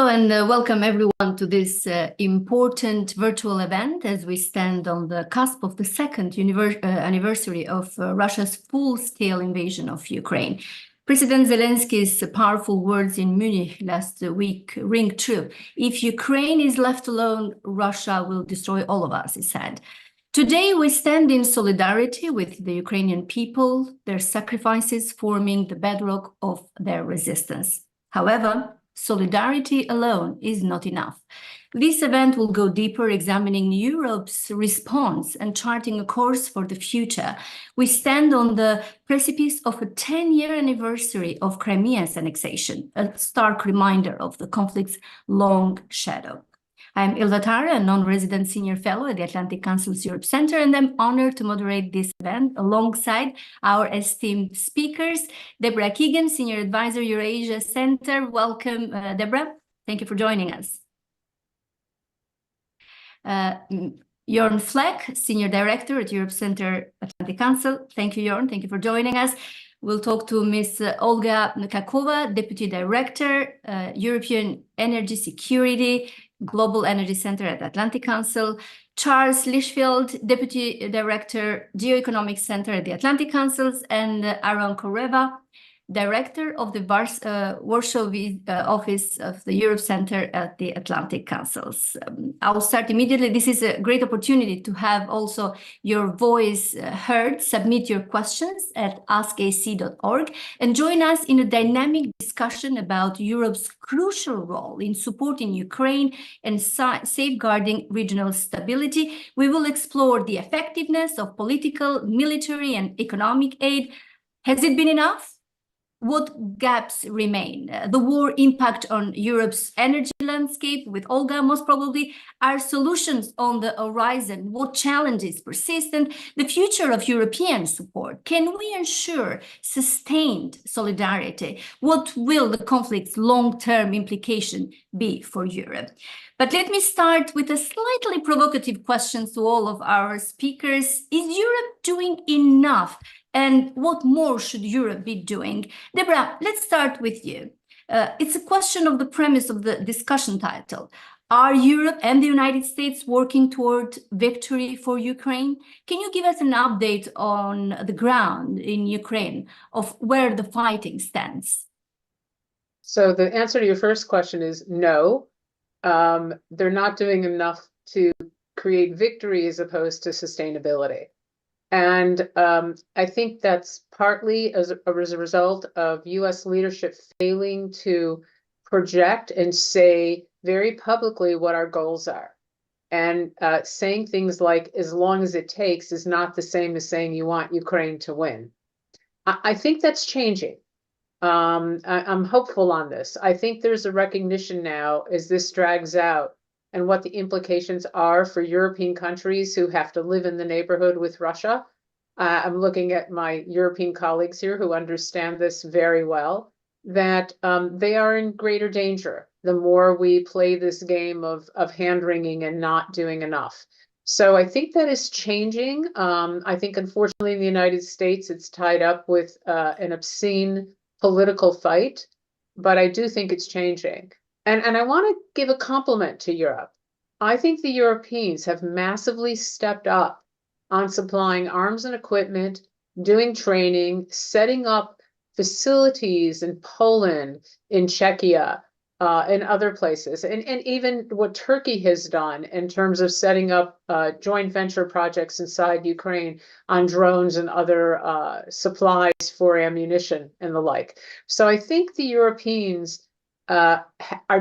and welcome everyone to this important virtual event as we stand on the cusp of the second anniversary of Russia's full-scale invasion of Ukraine. President Zelensky's powerful words in Munich last week ring true. If Ukraine is left alone, Russia will destroy all of us, he said. Today, we stand in solidarity with the Ukrainian people, their sacrifices forming the bedrock of their resistance. However, solidarity alone is not enough. This event will go deeper, examining Europe's response and charting a course for the future. We stand on the precipice of a 10-year anniversary of Crimea's annexation, a stark reminder of the conflict's long shadow. I'm Ilva Tara, a non-resident senior fellow at the Atlantic Council's Europe Center, and I'm honored to moderate this event alongside our esteemed speakers. Deborah Keegan, Senior Advisor, Eurasia Center. Welcome, Deborah. Thank you for joining us. Jorn Fleck, Senior Director at Europe Center Atlantic Council. Thank you, Jorn. Thank you for joining us. We'll talk to Ms. Olga Kakova, Deputy Director, European Energy Security, Global Energy Center at Atlantic Council, Charles Lichfield, Deputy Director, Geoeconomic Center at the Atlantic Councils, and Aaron Koreva, Director of the Warsaw Office of the Europe Center at the Atlantic Councils. I'll start immediately. This is a great opportunity to have also your voice heard. Submit your questions at askac.org and join us in a dynamic discussion about Europe's crucial role in supporting Ukraine and safeguarding regional stability. We will explore the effectiveness of political, military, and economic aid. Has it been enough? What gaps remain? The war impact on Europe's energy landscape with Olga, most probably. Are solutions on the horizon? What challenges persist? And the future of European support? Can we ensure sustained solidarity? What will the conflict's long-term implication be for Europe? But let me start with a slightly provocative question to all of our speakers. Is Europe doing enough? And what more should Europe be doing? Deborah, let's start with you. It's a question of the premise of the discussion title. Are Europe and the United States working toward victory for Ukraine? Can you give us an update on the ground in Ukraine of where the fighting stands? So the answer to your first question is no. They're not doing enough to create victory as opposed to sustainability. And I think that's partly as a result of U.S. leadership failing to project and say very publicly what our goals are. And saying things like, as long as it takes, is not the same as saying you want Ukraine to win. I think that's changing. I'm hopeful on this. I think there's a recognition now as this drags out and what the implications are for European countries who have to live in the neighborhood with Russia. I'm looking at my European colleagues here who understand this very well, that they are in greater danger the more we play this game of hand-wringing and not doing enough. So I think that is changing. I think, unfortunately, in the United States, it's tied up with an obscene political fight, but I do think it's changing. And I want to give a compliment to Europe. I think the Europeans have massively stepped up on supplying arms and equipment, doing training, setting up facilities in Poland, in Czechia, and other places, and even what Turkey has done in terms of setting up joint venture projects inside Ukraine on drones and other supplies for ammunition and the like. So I think the Europeans are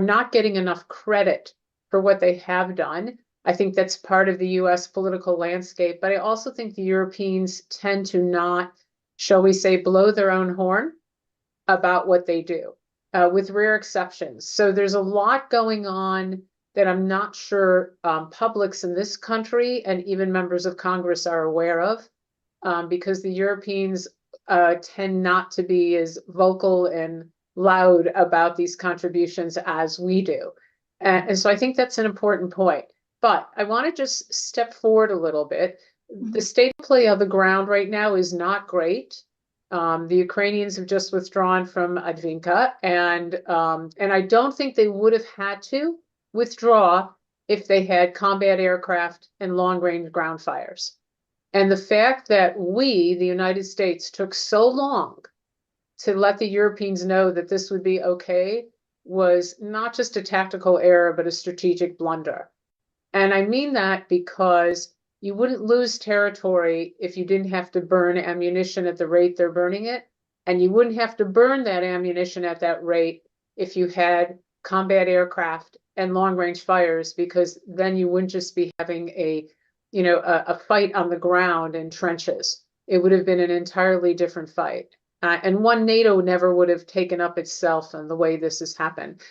not getting enough credit for what they have done. I think that's part of the U.S. political landscape, but I also think the Europeans tend to not, shall we say, blow their own horn about what they do, with rare exceptions. So there's a lot going on that I'm not sure publics in this country and even members of Congress are aware of, because the Europeans tend not to be as vocal and loud about these contributions as we do. And so I think that's an important point. But I want to just step forward a little bit. The state of play on the ground right now is not great. The Ukrainians have just withdrawn from Advinka, and I don't think they would have had to withdraw if they had combat aircraft and long-range ground fires. And the fact that we, the United States, took so long to let the Europeans know that this would be okay was not just a tactical error, but a strategic blunder. And I mean that because you wouldn't lose territory if you didn't have to burn ammunition at the rate they're burning it. And you wouldn't have to burn that ammunition at that rate if you had combat aircraft and long-range fires, because then you wouldn't just be having a fight on the ground in trenches. It would have been an entirely different fight. And one NATO never would have taken up itself in the way this has happened.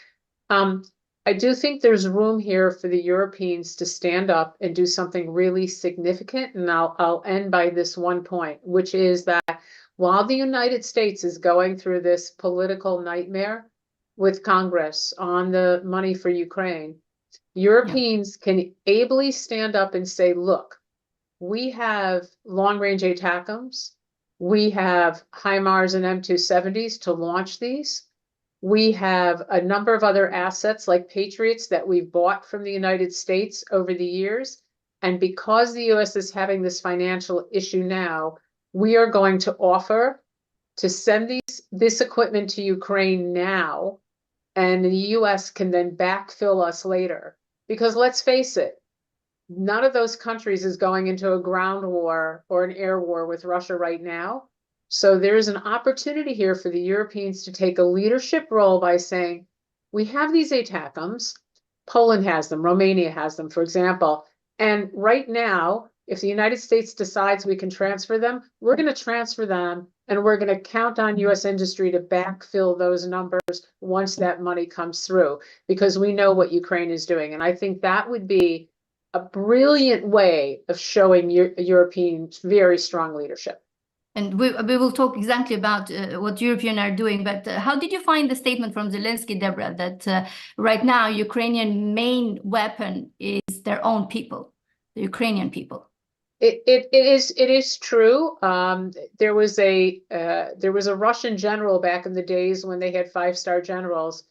I do think there's room here for the Europeans to stand up and do something really significant. And I'll end by this one point, which is that while the United States is going through this political nightmare with Congress on the money for Ukraine, Europeans can ably stand up and say, look, we have long-range ATACMS, we have HIMARS and M270s to launch these. We have a number of other assets like Patriots that we've bought from the United States over the years. And because the US is having this financial issue now, we are going to offer to send this equipment to Ukraine now, and the US can then backfill us later. Because let's face it, none of those countries is going into a ground war or an air war with Russia right now. So there's an opportunity here for the Europeans to take a leadership role by saying, we have these ATACMS, Poland has them, Romania has them, for example. And right now, if the United States decides we can transfer them, we're going to transfer them, and we're going to count on US industry to backfill those numbers once that money comes through, because we know what Ukraine is doing. And I think that would be a brilliant way of showing European very strong leadership. And we will talk exactly about what Europeans are doing. But how did you find the statement from Zelensky, Deborah, that right now Ukrainian main weapon is their own people, the Ukrainian people? It is true. There was a Russian general back in the days when they had 5-star generals,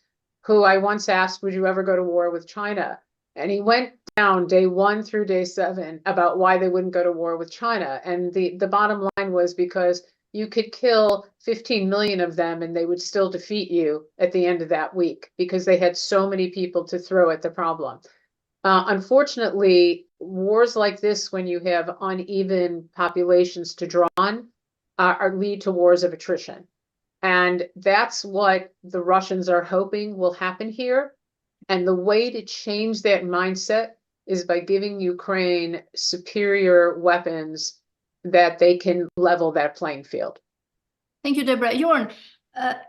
who I once asked, would you ever go to war with China? And he went down day 1 through day 7 about why they wouldn't go to war with China. And the bottom line was because you could kill 15 million of them and they would still defeat you at the end of that week, because they had so many people to throw at the problem. Unfortunately, wars like this, when you have uneven populations to draw on, lead to wars of attrition. And that's what the Russians are hoping will happen here. And the way to change that mindset is by giving Ukraine superior weapons that they can level that playing field. Thank you, Deborah. Jorn,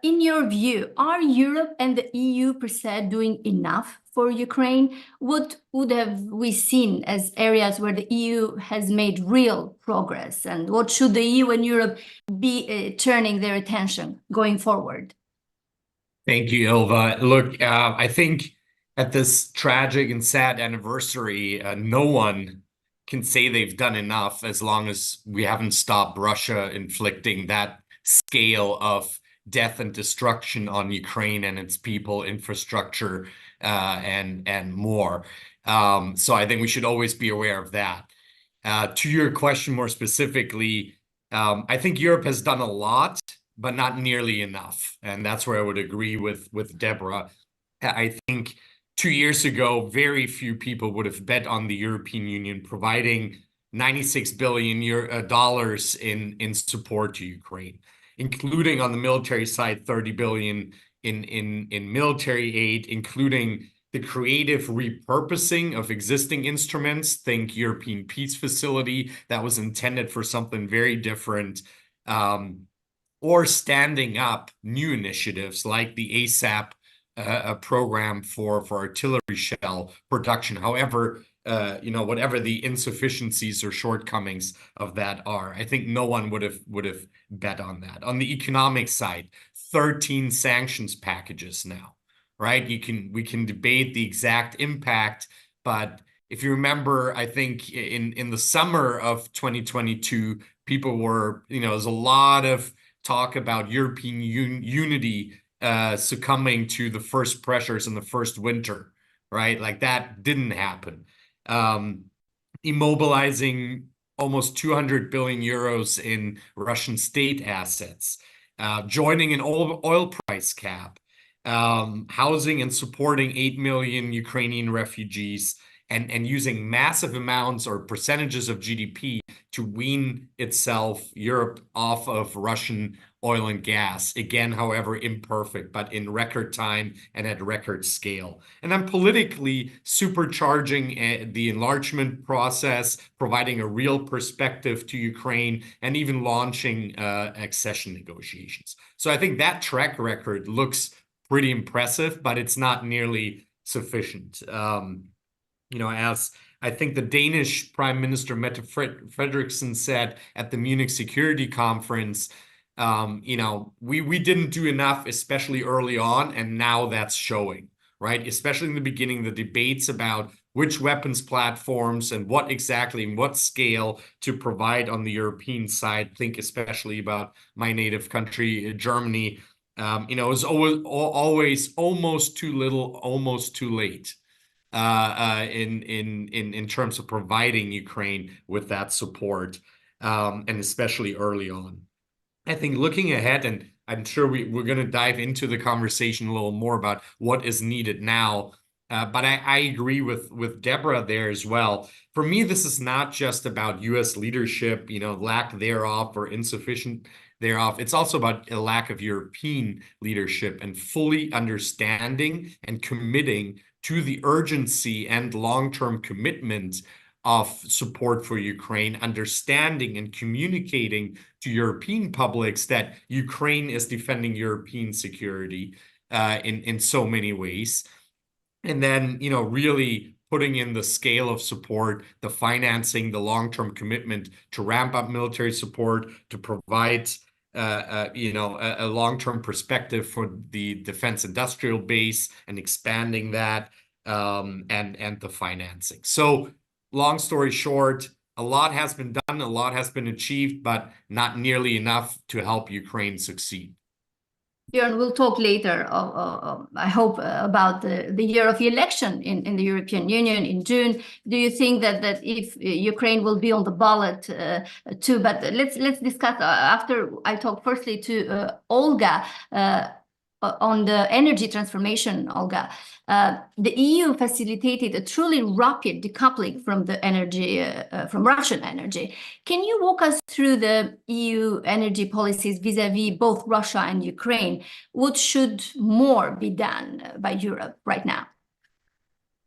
in your view, are Europe and the EU per se doing enough for Ukraine? What would have we seen as areas where the EU has made real progress? And what should the EU and Europe be turning their attention going forward? Thank you, Ilva. Look, I think at this tragic and sad anniversary, no one can say they've done enough as long as we haven't stopped Russia inflicting that scale of death and destruction on Ukraine and its people, infrastructure, and more. So I think we should always be aware of that. To your question more specifically, I think Europe has done a lot, but not nearly enough. And that's where I would agree with Deborah. I think 2 years ago, very few people would have bet on the European Union providing $96 billion in support to Ukraine, including on the military side, 30 billion in military aid, including the creative repurposing of existing instruments. Think European Peace Facility that was intended for something very different, or standing up new initiatives like the ASAP program for artillery shell production. However, whatever the insufficiencies or shortcomings of that are, I think no one would have bet on that. On the economic side, 13 sanctions packages now, right? We can debate the exact impact, but if you remember, I think in the summer of 2022, people were, there's a lot of talk about European unity succumbing to the first pressures in the first winter, right? Like that didn't happen. Immobilizing almost 200 billion euros in Russian state assets, joining an oil price cap, housing and supporting 8 million Ukrainian refugees, and using massive amounts or percentages of GDP to wean Europe off of Russian oil and gas. Again, however, imperfect, but in record time and at record scale. And then politically supercharging the enlargement process, providing a real perspective to Ukraine, and even launching accession negotiations. So I think that track record looks pretty impressive, but it's not nearly sufficient. As I think the Danish Prime Minister Mette Frederiksen said at the Munich Security Conference, we didn't do enough, especially early on, and now that's showing, right? Especially in the beginning, the debates about which weapons platforms and what exactly and what scale to provide on the European side. Think especially about my native country, Germany. It was always almost too little, almost too late. In terms of providing Ukraine with that support, and especially early on. I think looking ahead, and I'm sure we're going to dive into the conversation a little more about what is needed now, but I agree with Deborah there as well. For me, this is not just about U.S. leadership, lack thereof or insufficient thereof. It's also about a lack of European leadership and fully understanding and committing to the urgency and long-term commitment of support for Ukraine, understanding and communicating to European publics that Ukraine is defending European security in so many ways. And then, really putting in the scale of support, the financing, the long-term commitment to ramp up military support, to provide a long-term perspective for the defense industrial base and expanding that, and the financing. So long story short, a lot has been done, a lot has been achieved, but not nearly enough to help Ukraine succeed. Björn, we'll talk later, I hope, about the year of the election in the European Union in June. Do you think that if Ukraine will be on the ballot too? But let's discuss after I talk firstly to Olga on the energy transformation, Olga. The EU facilitated a truly rapid decoupling from the energy, from Russian energy. Can you walk us through the EU energy policies vis-a-vis both Russia and Ukraine? What should more be done by Europe right now?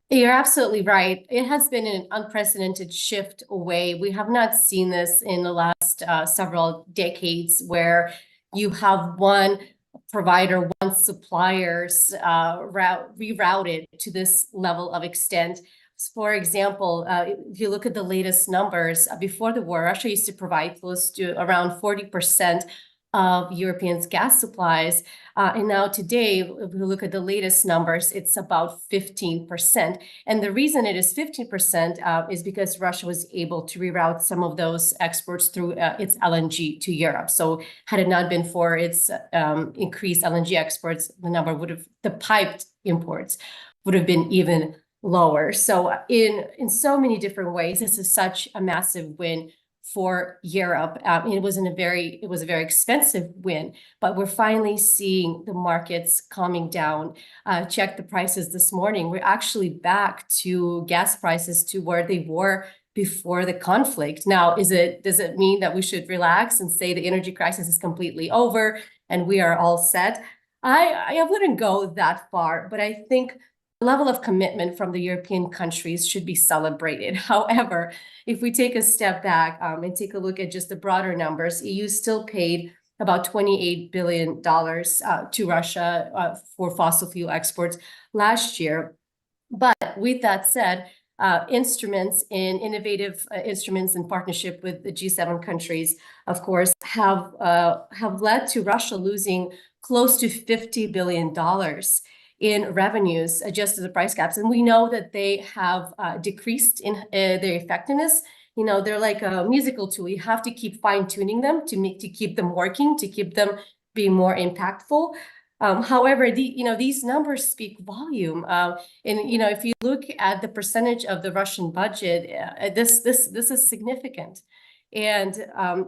You're absolutely right. It has been an unprecedented shift away. We have not seen this in the last several decades, where you have one provider, one suppliers rerouted to this level of extent. For example, if you look at the latest numbers, before the war, Russia used to provide close to around 40% of Europeans' gas supplies. And now today, if we look at the latest numbers, it's about 15%. And the reason it is 15% is because Russia was able to reroute some of those exports through its LNG to Europe. So had it not been for its increased LNG exports, the piped imports would have been even lower. So in so many different ways, this is such a massive win for Europe. It was a very expensive win, but we're finally seeing the markets calming down. Check the prices this morning. We're actually back to gas prices to where they were before the conflict. Now, does it mean that we should relax and say the energy crisis is completely over and we are all set? I wouldn't go that far, but I think the level of commitment from the European countries should be celebrated. However, if we take a step back and take a look at just the broader numbers, EU still paid about $28 billion to Russia for fossil fuel exports last year. But with that said, innovative instruments in partnership with the G7 countries, of course, have led to Russia losing close to $50 billion in revenues adjusted to the price caps. And we know that they have decreased in their effectiveness they're like a musical tool. You have to keep fine-tuning them to keep them working, to keep them being more impactful. However, these numbers speak volume. And if you look at the percentage of the Russian budget, this is significant, and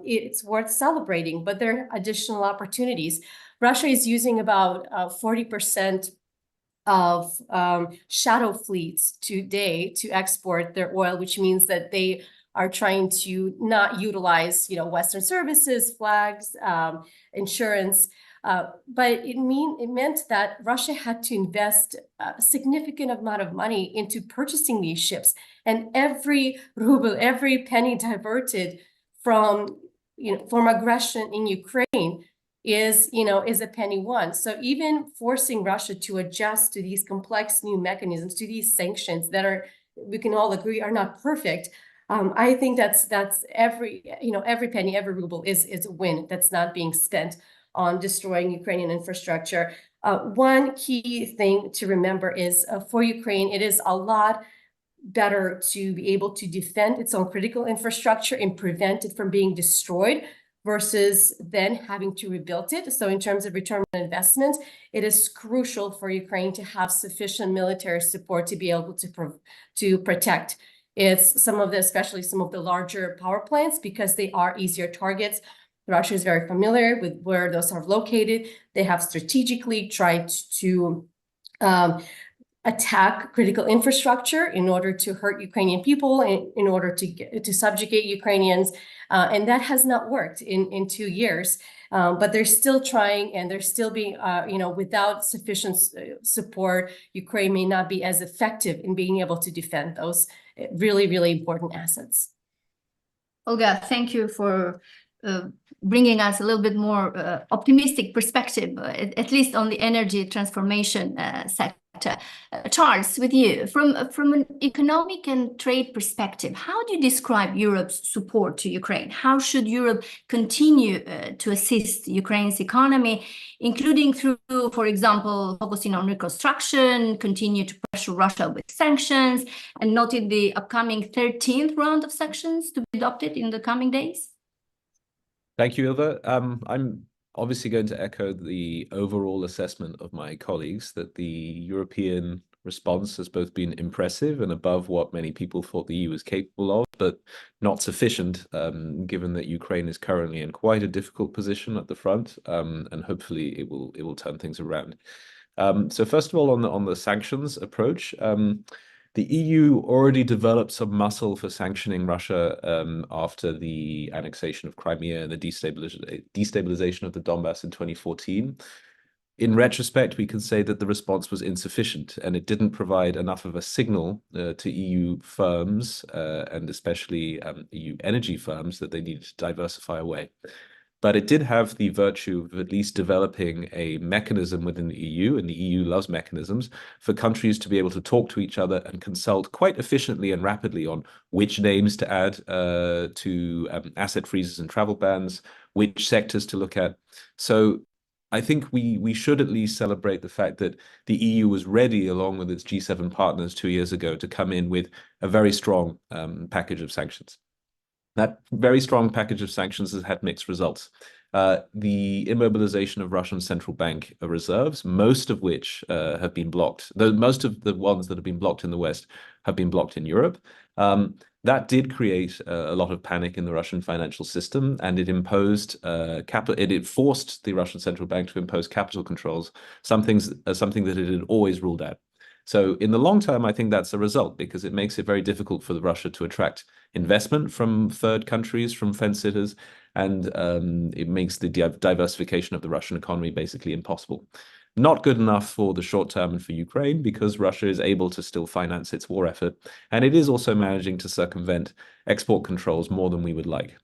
it's worth celebrating. But there are additional opportunities. Russia is using about 40% of shadow fleets today to export their oil, which means that they are trying to not utilize, Western services, flags, insurance. But it meant that Russia had to invest a significant amount of money into purchasing these ships, and every ruble, every penny diverted from aggression in Ukraine is a penny won. So even forcing Russia to adjust to these complex new mechanisms, to these sanctions that we can all agree are not perfect. I think that's every penny, every ruble is a win that's not being spent on destroying Ukrainian infrastructure. One key thing to remember is for Ukraine, it is a lot better to be able to defend its own critical infrastructure and prevent it from being destroyed versus then having to rebuild it. So in terms of return on investment, it is crucial for Ukraine to have sufficient military support to be able to protect especially some of the larger power plants, because they are easier targets. Russia is very familiar with where those are located. They have strategically tried to attack critical infrastructure in order to hurt Ukrainian people, in order to subjugate Ukrainians. And that has not worked in 2 years. But they're still trying, and they're still being, without sufficient support, Ukraine may not be as effective in being able to defend those really, really important assets. Olga, thank you for bringing us a little bit more optimistic perspective, at least on the energy transformation sector. Charles, with you, from an economic and trade perspective, how do you describe Europe's support to Ukraine? How should Europe continue to assist Ukraine's economy, including through, for example, focusing on reconstruction, continue to pressure Russia with sanctions, and noting the upcoming 13th round of sanctions to be adopted in the coming days? Thank you, Ilva. I'm obviously going to echo the overall assessment of my colleagues that the European response has both been impressive and above what many people thought the EU was capable of, but not sufficient, given that Ukraine is currently in quite a difficult position at the front, and hopefully it will turn things around. So first of all, on the sanctions approach, the EU already developed some muscle for sanctioning Russia after the annexation of Crimea and the destabilization of the Donbass in 2014. In retrospect, we can say that the response was insufficient, and it didn't provide enough of a signal to EU firms, and especially EU energy firms, that they needed to diversify away. But it did have the virtue of at least developing a mechanism within the EU, and the EU loves mechanisms, for countries to be able to talk to each other and consult quite efficiently and rapidly on which names to add to asset freezes and travel bans, which sectors to look at. So I think we should at least celebrate the fact that the EU was ready, along with its G7 partners 2 years ago, to come in with a very strong package of sanctions. That very strong package of sanctions has had mixed results. The immobilization of Russian central bank reserves, most of which have been blocked, though most of the ones that have been blocked in the West have been blocked in Europe. That did create a lot of panic in the Russian financial system, and it imposed it forced the Russian central bank to impose capital controls, something that it had always ruled out. So in the long term, I think that's a result, because it makes it very difficult for Russia to attract investment from third countries, from fence sitters, and it makes the diversification of the Russian economy basically impossible. Not good enough for the short term and for Ukraine, because Russia is able to still finance its war effort, and it is also managing to circumvent export controls more than we would like.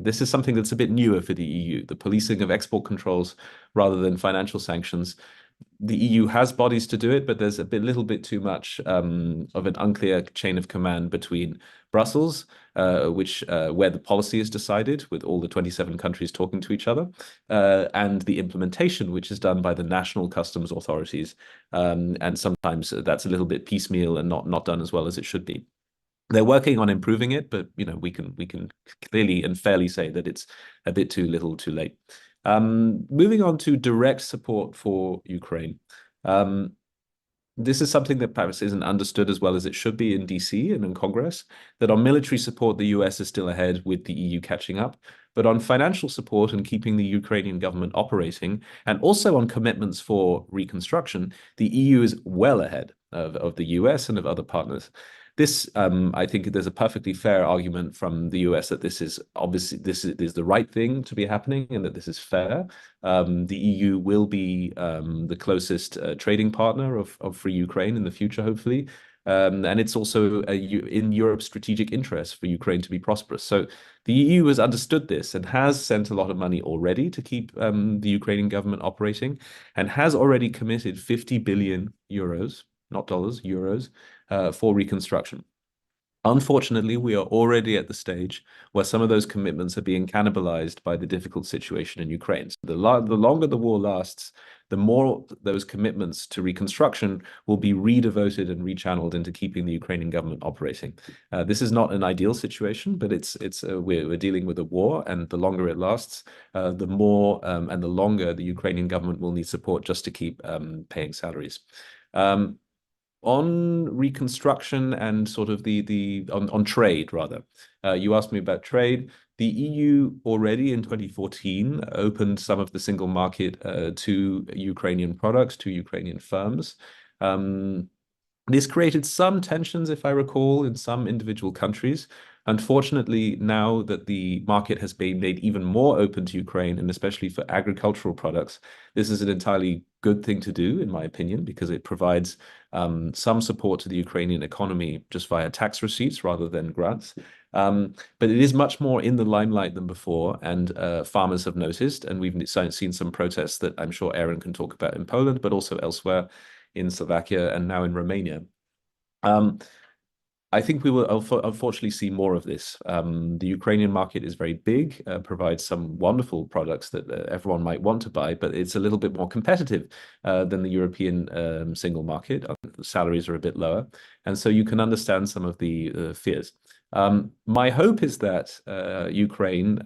This is something that's a bit newer for the EU, the policing of export controls rather than financial sanctions. The EU has bodies to do it, but there's a little bit too much of an unclear chain of command between Brussels, where the policy is decided, with all the 27 countries talking to each other, and the implementation, which is done by the national customs authorities. And sometimes that's a little bit piecemeal and not done as well as it should be. They're working on improving it, but we can clearly and fairly say that it's a bit too little, too late. Moving on to direct support for Ukraine. This is something that perhaps isn't understood as well as it should be in DC and in Congress, that on military support, the US is still ahead with the EU catching up. But on financial support and keeping the Ukrainian government operating, and also on commitments for reconstruction, the EU is well ahead of the US and of other partners. This, I think there's a perfectly fair argument from the US that this is the right thing to be happening and that this is fair. The EU will be the closest trading partner of Free Ukraine in the future, hopefully. And it's also in Europe's strategic interest for Ukraine to be prosperous. So the EU has understood this and has sent a lot of money already to keep the Ukrainian government operating, and has already committed 50 billion euros, not dollars, euros, for reconstruction. Unfortunately, we are already at the stage where some of those commitments are being cannibalized by the difficult situation in Ukraine. So the longer the war lasts, the more those commitments to reconstruction will be redevoted and rechanneled into keeping the Ukrainian government operating. This is not an ideal situation, but we're dealing with a war, and the longer it lasts, the more and the longer the Ukrainian government will need support just to keep paying salaries. On reconstruction and sort of on trade, rather, you asked me about trade. The EU already in 2014 opened some of the single market to Ukrainian products, to Ukrainian firms. This created some tensions, if I recall, in some individual countries. Unfortunately, now that the market has been made even more open to Ukraine, and especially for agricultural products, this is an entirely good thing to do, in my opinion, because it provides some support to the Ukrainian economy just via tax receipts rather than grants. But it is much more in the limelight than before, and farmers have noticed, and we've seen some protests that I'm sure Aaron can talk about in Poland, but also elsewhere in Slovakia and now in Romania. I think we will unfortunately see more of this. The Ukrainian market is very big, provides some wonderful products that everyone might want to buy, but it's a little bit more competitive than the European single market. The salaries are a bit lower, and so you can understand some of the fears. My hope is that Ukraine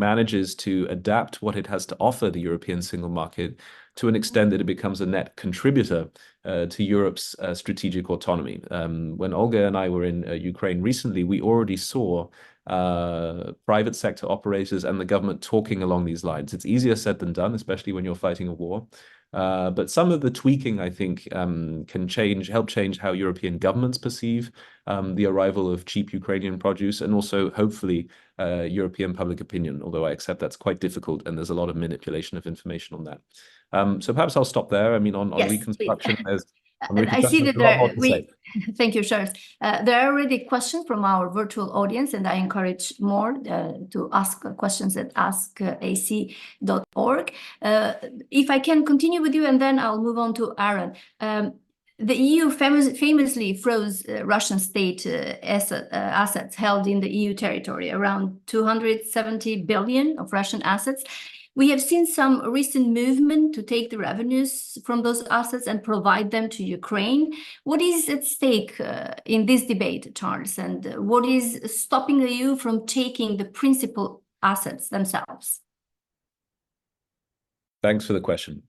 manages to adapt what it has to offer the European single market to an extent that it becomes a net contributor to Europe's strategic autonomy. When Olga and I were in Ukraine recently, we already saw private sector operators and the government talking along these lines. It's easier said than done, especially when you're fighting a war. But some of the tweaking, I think, can help change how European governments perceive the arrival of cheap Ukrainian produce, and also, hopefully, European public opinion, although I accept that's quite difficult and there's a lot of manipulation of information on that. So perhaps I'll stop there. I mean, on Yes, reconstruction, I see that thank you, Charles. There are already questions from our virtual audience, and I encourage more to ask questions at askac.org. If I can continue with you, and then I'll move on to Aaron. The EU famously froze Russian state assets held in the EU territory, around 270 billion of Russian assets. We have seen some recent movement to take the revenues from those assets and provide them to Ukraine. What is at stake in this debate, Charles, and what is stopping the EU from taking the principal assets themselves? Thanks for the question.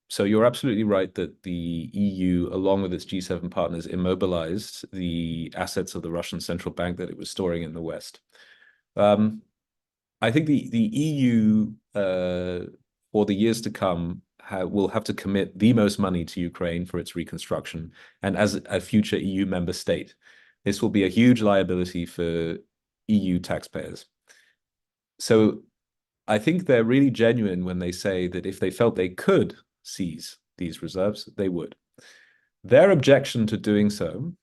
So you're absolutely right that the EU, along with its G7 partners, immobilized the assets of the Russian central bank that it was storing in the West. I think the EU, for the years to come, will have to commit the most money to Ukraine for its reconstruction, and as a future EU member state. This will be a huge liability for EU taxpayers. So I think they're really genuine when they say that if they felt they could seize these reserves, they would. Their objection to doing so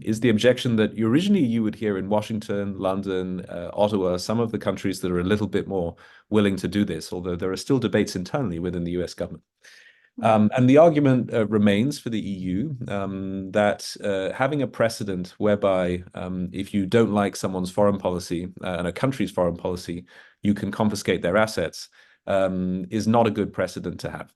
is the objection that originally you would hear in Washington, London, Ottawa, some of the countries that are a little bit more willing to do this, although there are still debates internally within the US government. And the argument remains for the EU that having a precedent whereby if you don't like someone's foreign policy and a country's foreign policy, you can confiscate their assets is not a good precedent to have.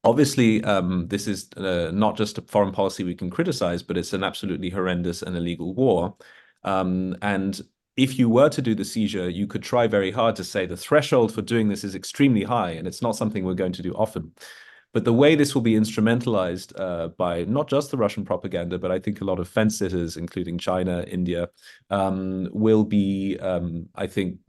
Obviously, this is not just a foreign policy we can criticize, but it's an absolutely horrendous and illegal war. And if you were to do the seizure, you could try very hard to say the threshold for doing this is extremely high, and it's not something we're going to do often. But the way this will be instrumentalized by not just the Russian propaganda, but I think a lot of fence sitters, including China, India, will be, I think,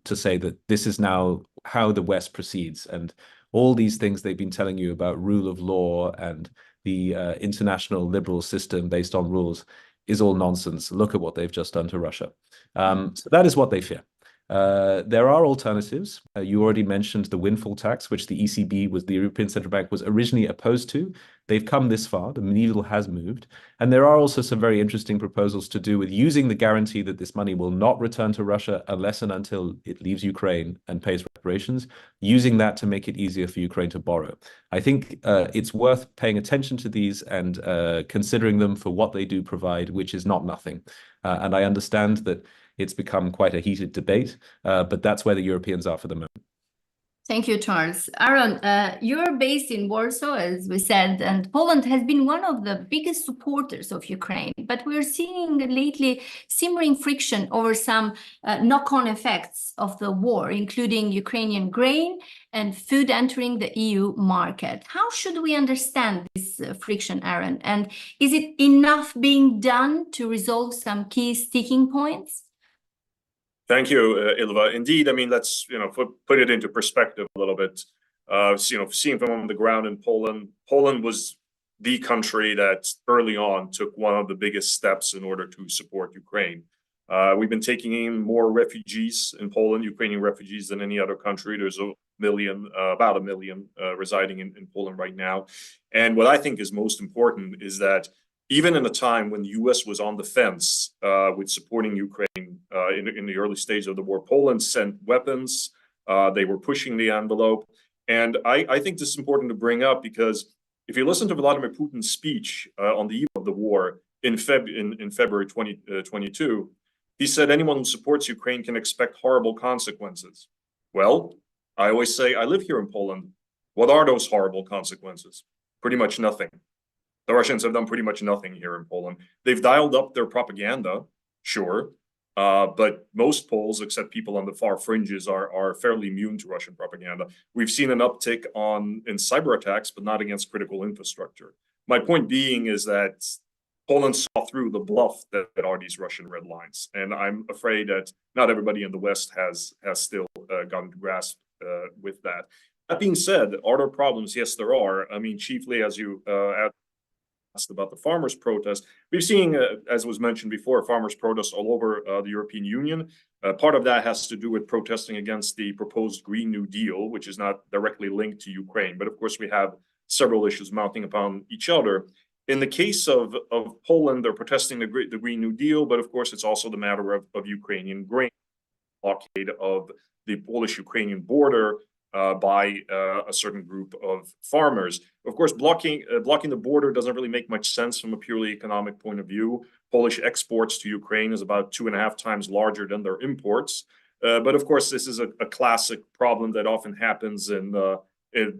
to say that this is now how the West proceeds. And all these things they've been telling you about rule of law and the international liberal system based on rules is all nonsense. Look at what they've just done to Russia. So that is what they fear. There are alternatives. You already mentioned the windfall tax, which the ECB, the European Central Bank, was originally opposed to. They've come this far. The needle has moved. And there are also some very interesting proposals to do with using the guarantee that this money will not return to Russia unless and until it leaves Ukraine and pays reparations, using that to make it easier for Ukraine to borrow. I think it's worth paying attention to these and considering them for what they do provide, which is not nothing. And I understand that it's become quite a heated debate, but that's where the Europeans are for the moment. Thank you, Charles. Aaron, you're based in Warsaw, as we said, and Poland has been one of the biggest supporters of Ukraine. But we're seeing lately simmering friction over some knock-on effects of the war, including Ukrainian grain and food entering the EU market. How should we understand this friction, Aaron? And is it enough being done to resolve some key sticking points? Thank you, Ilva. Indeed, I mean, let's put it into perspective a little bit. Seeing from on the ground in Poland, Poland was the country that early on took one of the biggest steps in order to support Ukraine. We've been taking in more refugees in Poland, Ukrainian refugees, than any other country. There's about a million residing in Poland right now. And what I think is most important is that even in a time when the U.S. was on the fence with supporting Ukraine in the early stage of the war, Poland sent weapons. They were pushing the envelope. And I think this is important to bring up because if you listen to Vladimir Putin's speech on the eve of the war in February 2022, he said anyone who supports Ukraine can expect horrible consequences. Well, I always say, I live here in Poland. What are those horrible consequences? Pretty much nothing. The Russians have done pretty much nothing here in Poland. They've dialed up their propaganda, sure, but most Poles, except people on the far fringes, are fairly immune to Russian propaganda. We've seen an uptick in cyber attacks, but not against critical infrastructure. My point being is that Poland saw through the bluff that are these Russian red lines, and I'm afraid that not everybody in the West has still gotten to grasp with that. That being said, are there problems? Yes, there are. I mean, chiefly as you asked about the farmers' protest, we've seen, as was mentioned before, farmers' protests all over the European Union. Part of that has to do with protesting against the proposed Green New Deal, which is not directly linked to Ukraine. But of course, we have several issues mounting upon each other. In the case of Poland, they're protesting the Green New Deal, but of course, it's also the matter of Ukrainian grain, blockade of the Polish-Ukrainian border by a certain group of farmers. Of course, blocking the border doesn't really make much sense from a purely economic point of view. Polish exports to Ukraine is about 2.5 times larger than their imports. But of course, this is a classic problem that often happens in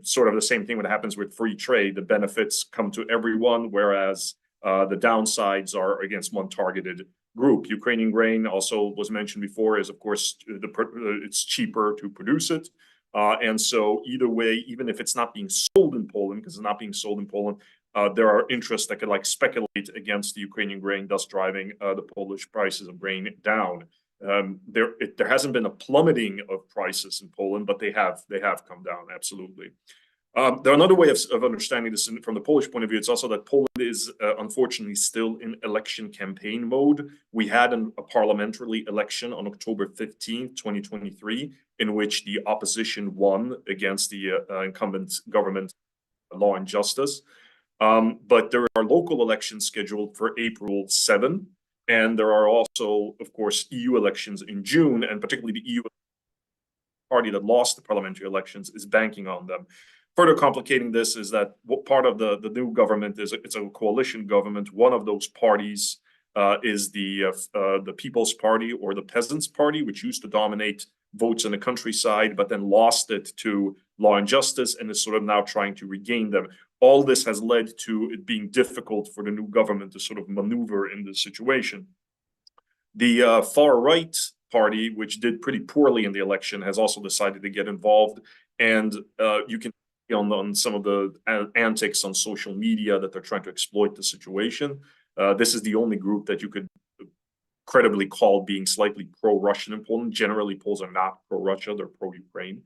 sort of the same thing that happens with free trade. The benefits come to everyone, whereas the downsides are against one targeted group. Ukrainian grain also was mentioned before, is of course it's cheaper to produce it. And so either way, even if it's not being sold in Poland, because it's not being sold in Poland, there are interests that could speculate against the Ukrainian grain, thus driving the Polish prices of grain down. There hasn't been a plummeting of prices in Poland, but they have come down, absolutely. Another way of understanding this from the Polish point of view, it's also that Poland is unfortunately still in election campaign mode. We had a parliamentary election on October 15th, 2023, in which the opposition won against the incumbent government, Law and Justice. But there are local elections scheduled for April 7, and there are also, of course, EU elections in June, and particularly the EU party that lost the parliamentary elections is banking on them. Further complicating this is that what part of the new government is it's a coalition government. One of those parties is the People's Party or the Peasants' Party, which used to dominate votes in the countryside, but then lost it to law and justice and is sort of now trying to regain them. All this has led to it being difficult for the new government to sort of maneuver in this situation. The far right party, which did pretty poorly in the election, has also decided to get involved. And you can see on some of the antics on social media that they're trying to exploit the situation. This is the only group that you could credibly call being slightly pro-Russian in Poland. Generally, Poles are not pro-Russia, they're pro-Ukraine.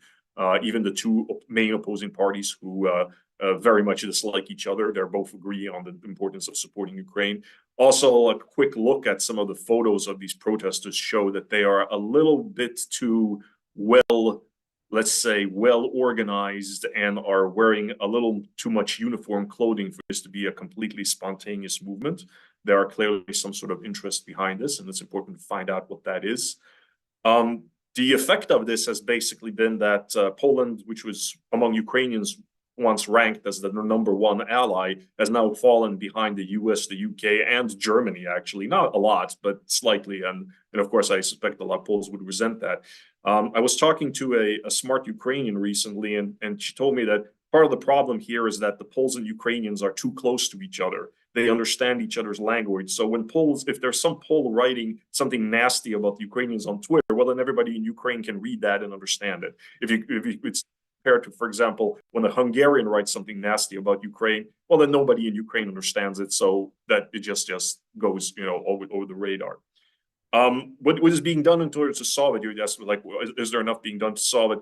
Even the two main opposing parties who very much dislike each other, they're both agree on the importance of supporting Ukraine. Also, a quick look at some of the photos of these protesters show that they are a little bit too well, let's say, well organized and are wearing a little too much uniform clothing for this to be a completely spontaneous movement. There are clearly some sort of interest behind this, and it's important to find out what that is. The effect of this has basically been that Poland, which was among Ukrainians once ranked as the #1 ally, has now fallen behind the US, the UK, and Germany, actually. Not a lot, but slightly. And of course, I suspect a lot of Poles would resent that. I was talking to a smart Ukrainian recently, and she told me that part of the problem here is that the Poles and Ukrainians are too close to each other. They understand each other's language. So when Poles, if there's some Pole writing something nasty about the Ukrainians on Twitter, well, then everybody in Ukraine can read that and understand it. If it's compared to, for example, when a Hungarian writes something nasty about Ukraine, well, then nobody in Ukraine understands it. So that it just goes, over the radar. What is being done in order to solve it? You asked, like, is there enough being done to solve it?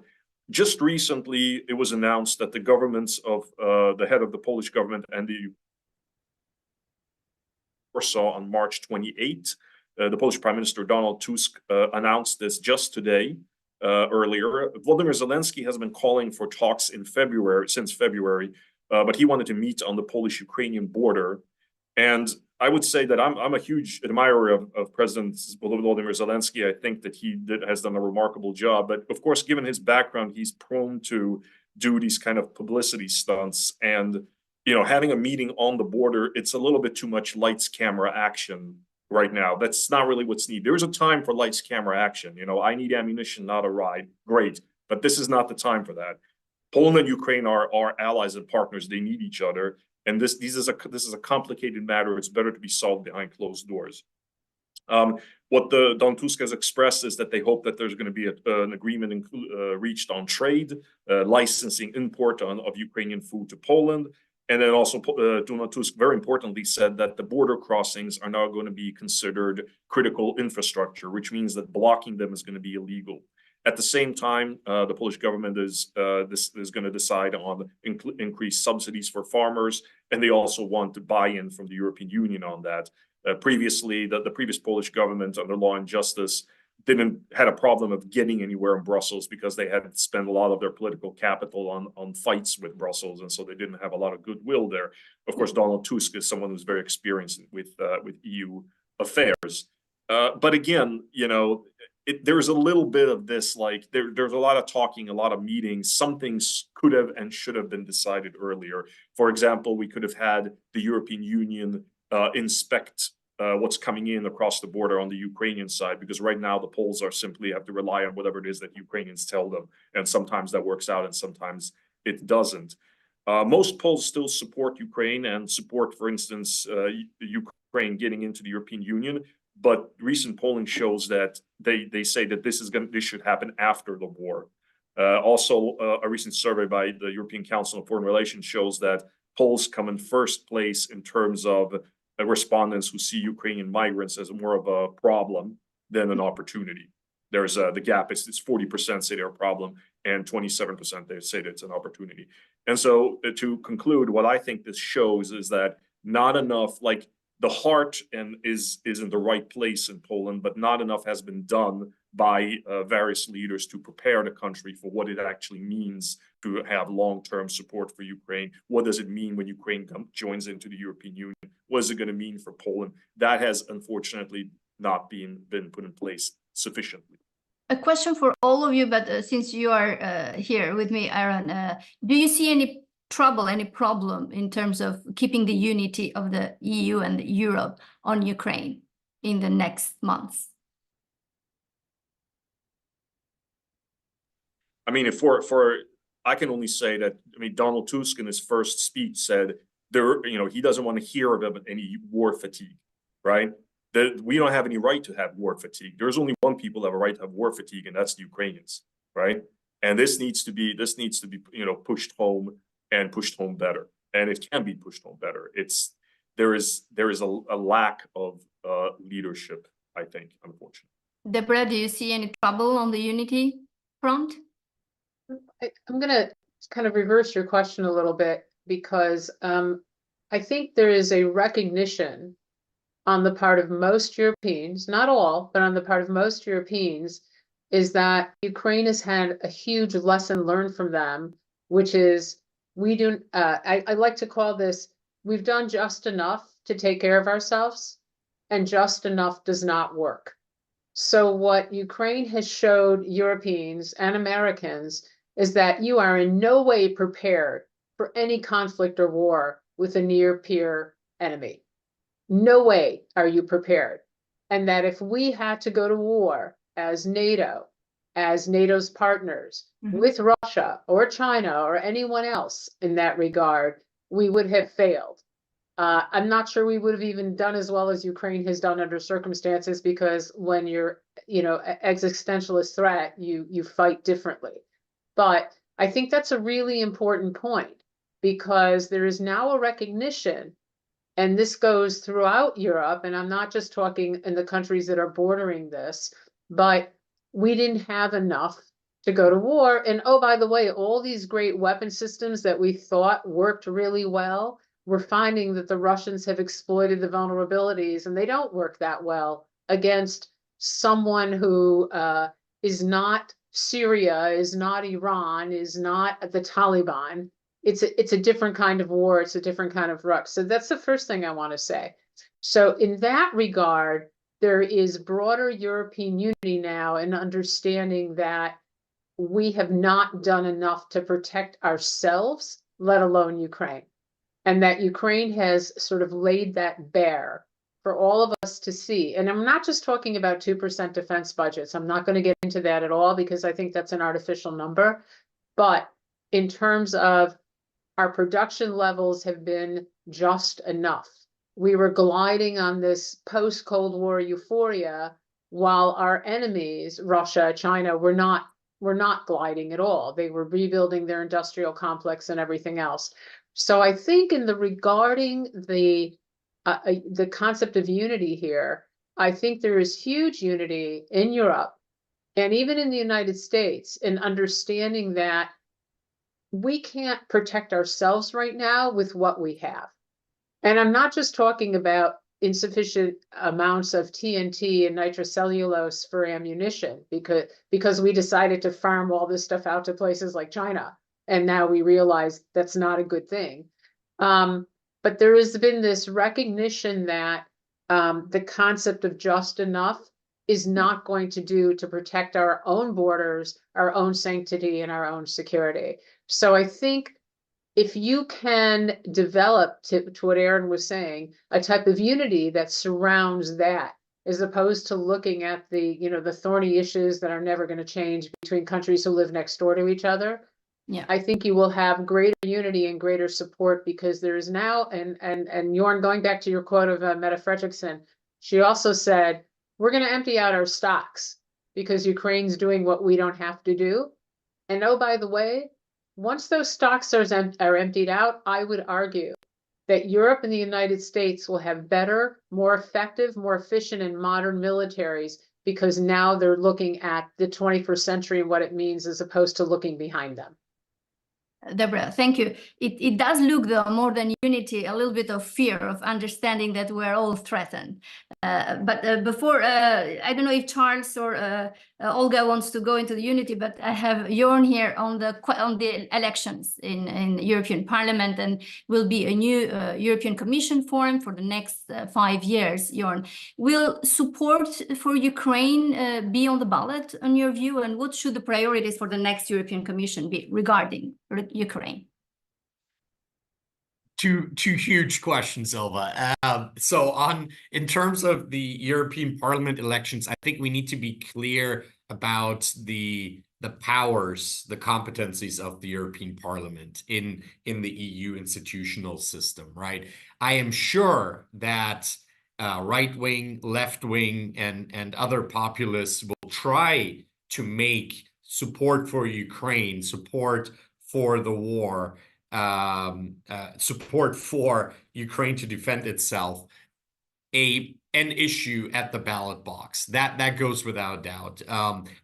Just recently, it was announced that the governments of the head of the Polish government and the Warsaw on March 28th. The Polish Prime Minister Donald Tusk announced this just today. Earlier, Volodymyr Zelensky has been calling for talks since February, but he wanted to meet on the Polish-Ukrainian border. And I would say that I'm a huge admirer of President Volodymyr Zelensky. I think that he has done a remarkable job. But of course, given his background, he's prone to do these kind of publicity stunts. And having a meeting on the border, it's a little bit too much lights, camera, action right now. That's not really what's needed. There's a time for lights, camera, action. I need ammunition, not a ride. Great. But this is not the time for that. Poland and Ukraine are allies and partners. They need each other. And this is a complicated matter. It's better to be solved behind closed doors. What Don Tusk has expressed is that they hope that there's going to be an agreement reached on trade, licensing import of Ukrainian food to Poland. And then also Donald Tusk very importantly said that the border crossings are now going to be considered critical infrastructure, which means that blocking them is going to be illegal. At the same time, the Polish government is going to decide on increased subsidies for farmers, and they also want to buy-in from the European Union on that. Previously, the previous Polish government under Law and Justice had a problem of getting anywhere in Brussels because they had to spend a lot of their political capital on fights with Brussels, and so they didn't have a lot of goodwill there. Of course, Donald Tusk is someone who's very experienced with EU affairs. But again, there's a little bit of this, like there's a lot of talking, a lot of meetings. Some things could have and should have been decided earlier. For example, we could have had the European Union inspect what's coming in across the border on the Ukrainian side, because right now the Poles simply have to rely on whatever it is that Ukrainians tell them. And sometimes that works out and sometimes it doesn't. Most Poles still support Ukraine and support, for instance, Ukraine getting into the European Union. But recent polling shows that they say that this should happen after the war. Also, a recent survey by the European Council on Foreign Relations shows that Poles come in first place in terms of respondents who see Ukrainian migrants as more of a problem than an opportunity. There's the gap is 40% say they're a problem and 27% they say that it's an opportunity. And so to conclude, what I think this shows is that not enough, like the heart is in the right place in Poland, but not enough has been done by various leaders to prepare the country for what it actually means to have long-term support for Ukraine. What does it mean when Ukraine joins into the European Union? What is it going to mean for Poland? That has unfortunately not been put in place sufficiently. A question for all of you, but since you are here with me, Aaron, do you see any problem in terms of keeping the unity of the EU and Europe on Ukraine in the next months? I mean, for I can only say that, I mean, Donald Tusk in his first speech said he doesn't want to hear about any war fatigue, right? That we don't have any right to have war fatigue. There's only one people that have a right to have war fatigue, and that's the Ukrainians, right? And this needs to be pushed home and pushed home better, and it can be pushed home better. There is a lack of leadership, I think, unfortunately. Deborah, do you see any trouble on the unity front? I'm going to kind of reverse your question a little bit, because I think there is a recognition on the part of most Europeans, not all, but on the part of most Europeans, is that Ukraine has had a huge lesson learned from them, which is I like to call this, we've done just enough to take care of ourselves, and just enough does not work. So what Ukraine has showed Europeans and Americans is that you are in no way prepared for any conflict or war with a near-peer enemy. No way are you prepared. And that if we had to go to war as NATO, as NATO's partners, with Russia or China or anyone else in that regard, we would have failed. I'm not sure we would have even done as well as Ukraine has done under circumstances, because when you're, existentialist threat, you fight differently. But I think that's a really important point, because there is now a recognition, and this goes throughout Europe, and I'm not just talking in the countries that are bordering this, but we didn't have enough to go to war. And oh, by the way, all these great weapon systems that we thought worked really well, we're finding that the Russians have exploited the vulnerabilities, and they don't work that well against someone who is not Syria, is not Iran, is not the Taliban. It's a different kind of war. It's a different kind of ruck. So that's the first thing I want to say. So in that regard, there is broader European unity now in understanding that we have not done enough to protect ourselves, let alone Ukraine. And that Ukraine has sort of laid that bare for all of us to see. And I'm not just talking about 2% defense budgets. I'm not going to get into that at all, because I think that's an artificial number. But in terms of our production levels have been just enough. We were gliding on this post-Cold War euphoria, while our enemies, Russia, China, were not gliding at all. They were rebuilding their industrial complex and everything else. So I think regarding the concept of unity here, I think there is huge unity in Europe and even in the United States in understanding that we can't protect ourselves right now with what we have. And I'm not just talking about insufficient amounts of TNT and nitrocellulose for ammunition, because we decided to farm all this stuff out to places like China. And now we realize that's not a good thing. But there has been this recognition that the concept of just enough is not going to do to protect our own borders, our own sanctity, and our own security. So I think if you can develop, to what Aaron was saying, a type of unity that surrounds that, as opposed to looking at the thorny issues that are never going to change between countries who live next door to each other, I think you will have greater unity and greater support, because there is now, and Jorn, going back to your quote of Mette Frederiksen, she also said, we're going to empty out our stocks because Ukraine's doing what we don't have to do. And oh, by the way, once those stocks are emptied out, I would argue that Europe and the United States will have better, more effective, more efficient, and modern militaries, because now they're looking at the 21st century and what it means, as opposed to looking behind them. Deborah, thank you. It does look, though, more than unity, a little bit of fear, of understanding that we're all threatened. But before, I don't know if Charles or Olga wants to go into the unity, but I have Jorn here on the elections in European Parliament, and will be a new European Commission formed for the next 5 years. Jorn, will support for Ukraine be on the ballot, in your view, and what should the priorities for the next European Commission be regarding Ukraine? Two huge questions, Ilva. So in terms of the European Parliament elections, I think we need to be clear about the the powers, the competencies of the European Parliament in the EU institutional system, right? I am sure that right wing, left wing, and other populists will try to make support for Ukraine, support for the war, support for Ukraine to defend itself, an issue at the ballot box. That goes without doubt.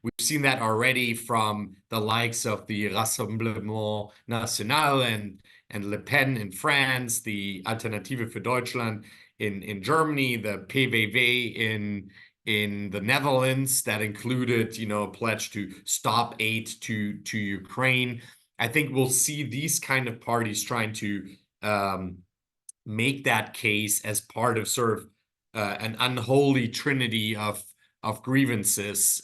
We've seen that already from the likes of the Rassemblement National and Le Pen in France, the Alternative für Deutschland in Germany, the PVV in the Netherlands that included, a pledge to stop aid to Ukraine. I think we'll see these kind of parties trying to make that case as part of sort of an unholy trinity of grievances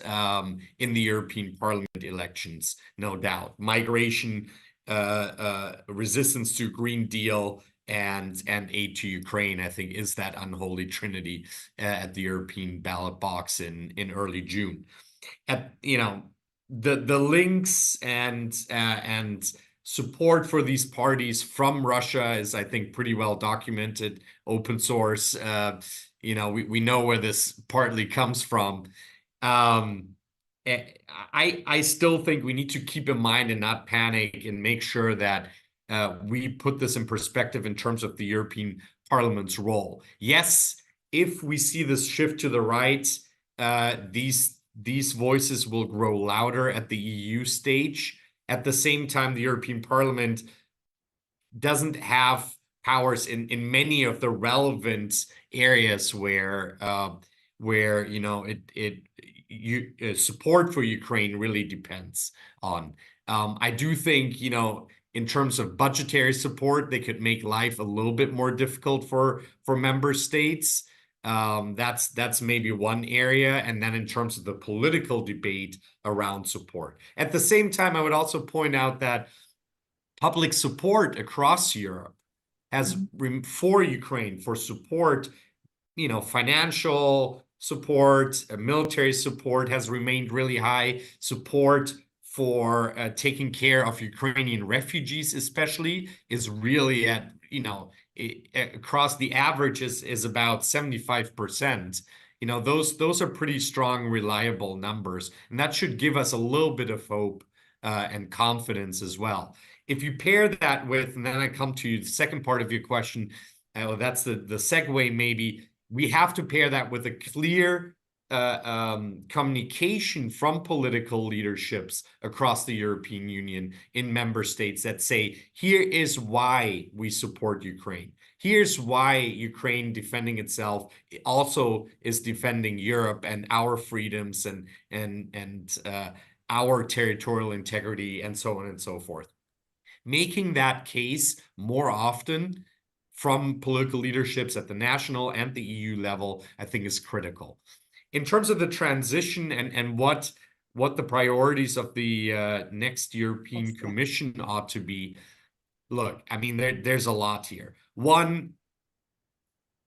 in the European Parliament elections, no doubt. Migration, resistance to Green Deal, and aid to Ukraine, I think, is that unholy trinity at the European ballot box in early June. The links and support for these parties from Russia is, I think, pretty well documented, open source. We know where this partly comes from. I still think we need to keep in mind and not panic and make sure that we put this in perspective in terms of the European Parliament's role. Yes, if we see this shift to the right, these voices will grow louder at the EU stage. At the same time, the European Parliament doesn't have powers in many of the relevant areas where support for Ukraine really depends on. I do think, in terms of budgetary support, they could make life a little bit more difficult for member states. That's maybe one area. And then in terms of the political debate around support. At the same time, I would also point out that public support across Europe has for Ukraine, for support, financial support, military support has remained really high. Support for taking care of Ukrainian refugees, especially, is really at, across the average is about 75%. Those are pretty strong, reliable numbers, and that should give us a little bit of hope and confidence as well. If you pair that with, and then I come to the second part of your question, that's the segue maybe, we have to pair that with a clear communication from political leaderships across the European Union in member states that say, here is why we support Ukraine. Here's why Ukraine defending itself also is defending Europe and our freedoms and our territorial integrity, and so on and so forth. Making that case more often from political leaderships at the national and the EU level, I think, is critical. In terms of the transition and what the priorities of the next European Commission ought to be, look, I mean, there's a lot here. One,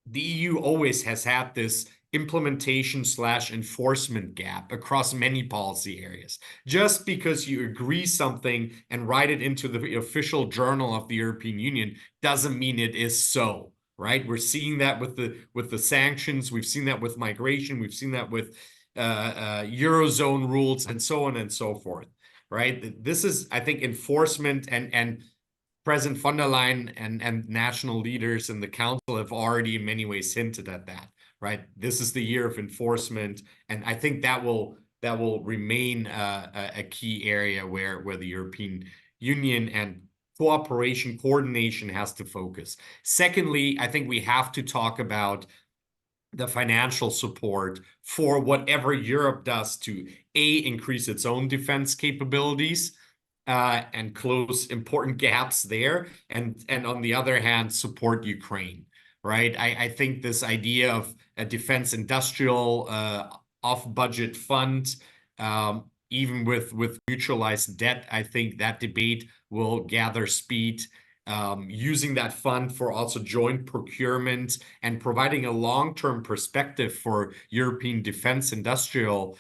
the EU always has had this implementation/enforcement gap across many policy areas. Just because you agree something and write it into the official journal of the European Union doesn't mean it is so, right? We're seeing that with the sanctions. We've seen that with migration. We've seen that with Eurozone rules and so on and so forth, right? This is, I think, enforcement, and President von der Leyen and national leaders in the council have already in many ways hinted at that, right? This is the year of enforcement, and I think that will remain a key area where the European Union and cooperation, coordination has to focus. Secondly, I think we have to talk about the financial support for whatever Europe does to increase its own defense capabilities and close important gaps there, and on the other hand, support Ukraine. Right, I think this idea of a defense industrial off-budget fund, even with mutualized debt, I think that debate will gather speed. Using that fund for also joint procurement and providing a long-term perspective for European defense industrial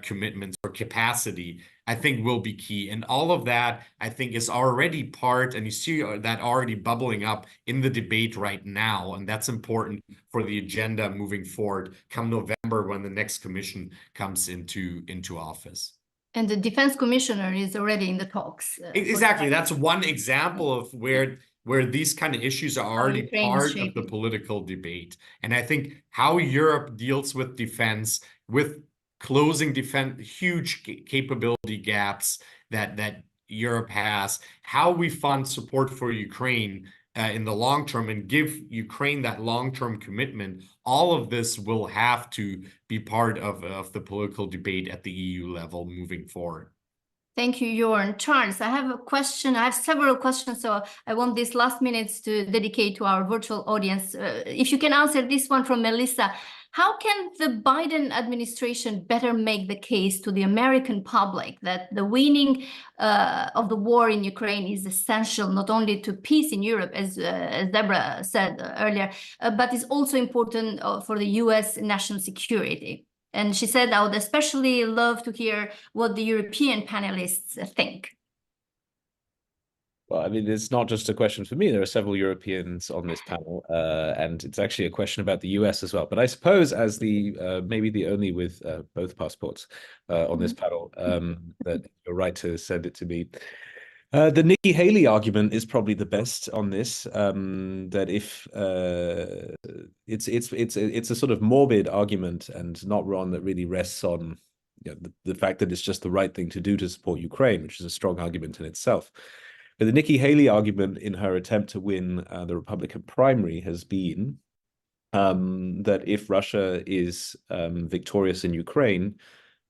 commitments or capacity, I think will be key. And all of that, I think, is already part, and you see that already bubbling up in the debate right now. And that's important for the agenda moving forward come November when the next commission comes into office. And the defense commissioner is already in the talks. Exactly. That's one example of where these kind of issues are already part of the political debate. And I think how Europe deals with defense, with closing huge capability gaps that Europe has, how we fund support for Ukraine in the long term and give Ukraine that long-term commitment, all of this will have to be part of the political debate at the EU level moving forward. Thank you, Jorn. Charles, I have a question. I have several questions, so I want these last minutes to dedicate to our virtual audience. If you can answer this one from Melissa, how can the Biden administration better make the case to the American public that the winning of the war in Ukraine is essential not only to peace in Europe, as Deborah said earlier, but is also important for the US national security? And she said, I would especially love to hear what the European panelists think. Well, I mean, it's not just a question for me. There are several Europeans on this panel, and it's actually a question about the US as well. But I suppose as the maybe the only with both passports on this panel, that you're right to send it to me. The Nikki Haley argument is probably the best on this. That if it's a sort of morbid argument and not one that really rests on the fact that it's just the right thing to do to support Ukraine, which is a strong argument in itself. But the Nikki Haley argument in her attempt to win the Republican primary has been that if Russia is victorious in Ukraine,